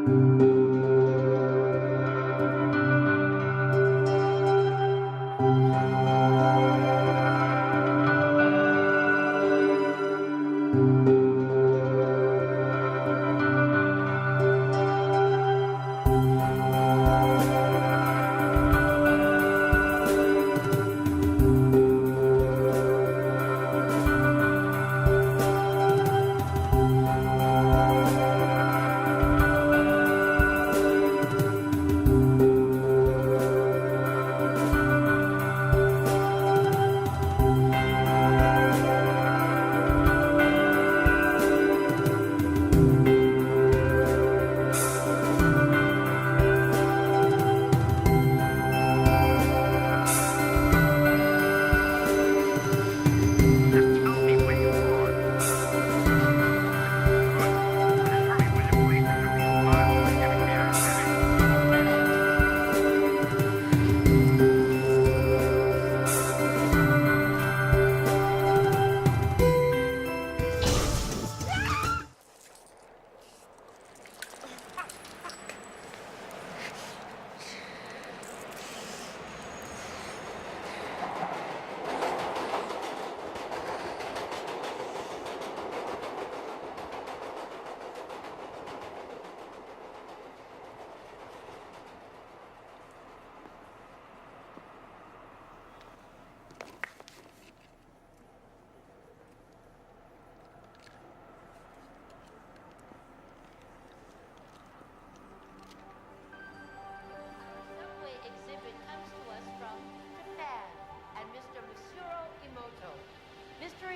Masaru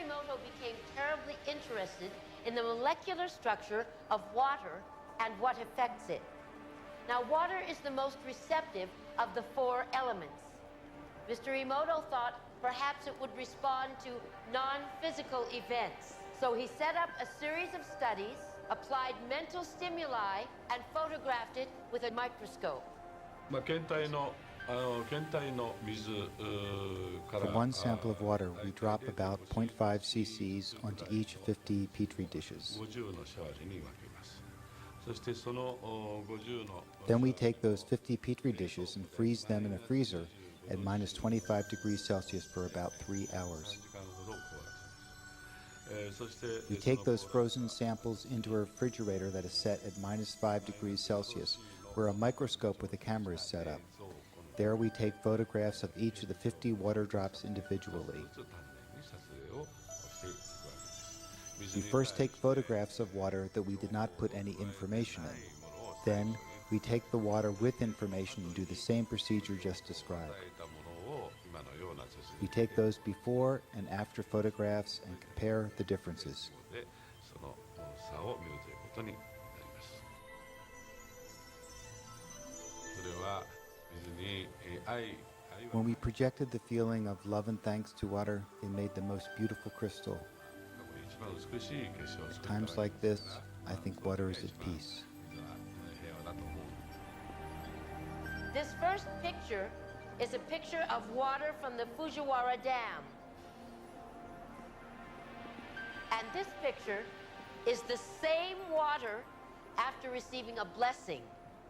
Emoto became terribly interested in the molecular structure of water and what affects it. Now, water is the most receptive of the four elements. Mr. Emoto thought perhaps it would respond to non-physical events. So he set up a series of studies, applied mental stimuli, and photographed it with a microscope. For one sample of water, we drop about 0.5 cc's onto each 50 petri dishes. Then we take those 50 petri dishes and freeze them in a freezer at minus 25 degrees Celsius for about 3 hours. We take those frozen samples into a refrigerator that is set at minus 5 degrees Celsius, where a microscope with a camera is set up. There we take photographs of each of the 50 water drops individually. We first take photographs of water that we did not put any information in. Then we take the water with information and do the same procedure just described. We take those before and after photographs and compare the differences. When we projected the feeling of love and thanks to water, it made the most beautiful crystal. At times like this, I think water is at peace. This first picture is a picture of water from the Fujiwara Dam. And this picture is the same water after receiving a blessing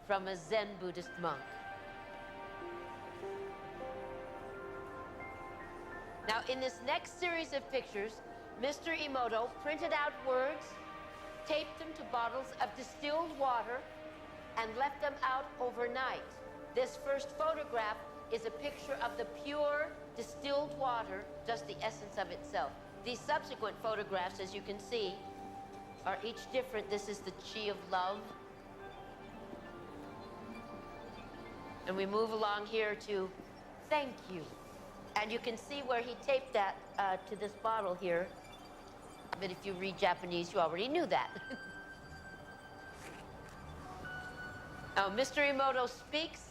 from a Zen Buddhist monk. Now, in this next series of pictures, Mr. Emoto printed out words, taped them to bottles of distilled water, and left them out overnight. This first photograph is a picture of the pure distilled water, just the essence of itself. These subsequent photographs, as you can see, are each different. This is the chi of love. And we move along here to thank you. And you can see where he taped that to this bottle here. But if you read Japanese, you already knew that. Now, Mr. Emoto speaks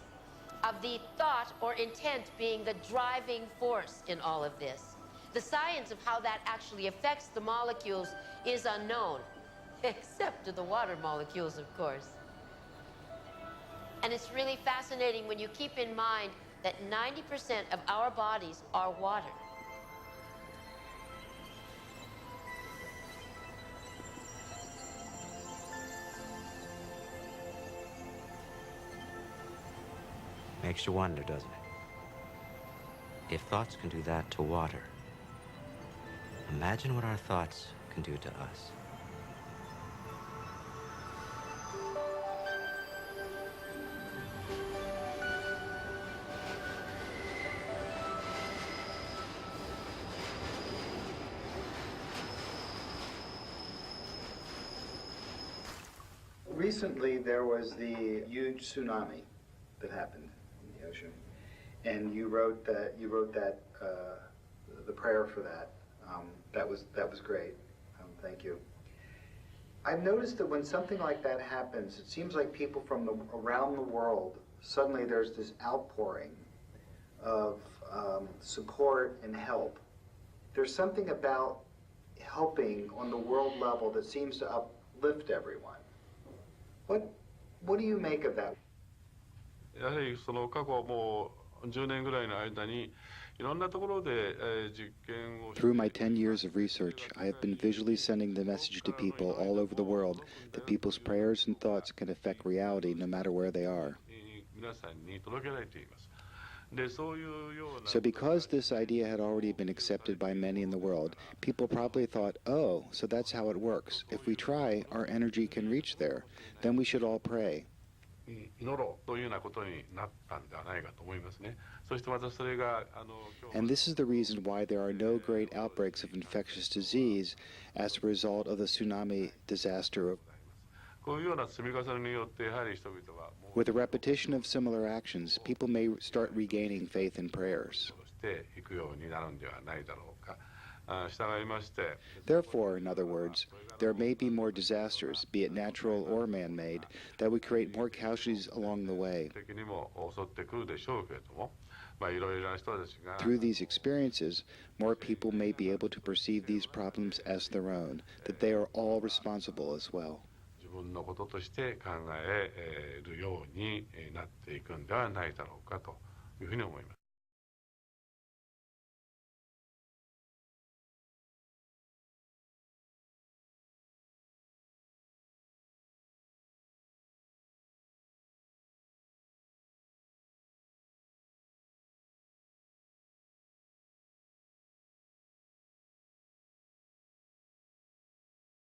of the thought or intent being the driving force in all of this. The science of how that actually affects the molecules is unknown, except to the water molecules, of course. And it's really fascinating when you keep in mind that 90% of our bodies are water. Makes you wonder, doesn't it? If thoughts can do that to water, imagine what our thoughts can do to us. Recently, there was the huge tsunami that happened in the ocean, and you wrote that the prayer for that. That was great. Thank you. I've noticed that when something like that happens, it seems like people from around the world, suddenly there's this outpouring of support and help. There's something about helping on the world level that seems to uplift everyone. What do you make of that? やはりその過去もう10年ぐらいの間にいろんなところで実験を Through my 10 years of research, I have been visually sending the message to people all over the world that people's prayers and thoughts can affect reality no matter where they are. 皆さんに届けられています。で、そういうような So because this idea had already been accepted by many in the world, people probably thought, oh, so that's how it works. If we try, our energy can reach there. Then we should all pray. 祈ろうというようなことになったんではないかと思いますね。そしてまたそれが今日 And this is the reason why there are no great outbreaks of infectious disease as a result of the tsunami disaster. こういうような積み重ねによってやはり人々はもう With the repetition of similar actions, people may start regaining faith in prayers. していくようになるんではないだろうか。従いまして Therefore, in other words, there may be more disasters, be it natural or man-made, that would create more casualties along the way. 的にも襲ってくるでしょうけれども、いろいろな人たちが Through these experiences, more people may be able to perceive these problems as their own, that they are all responsible as well. 自分のこととして考えるようになっていくんではないだろうかというふうに思います。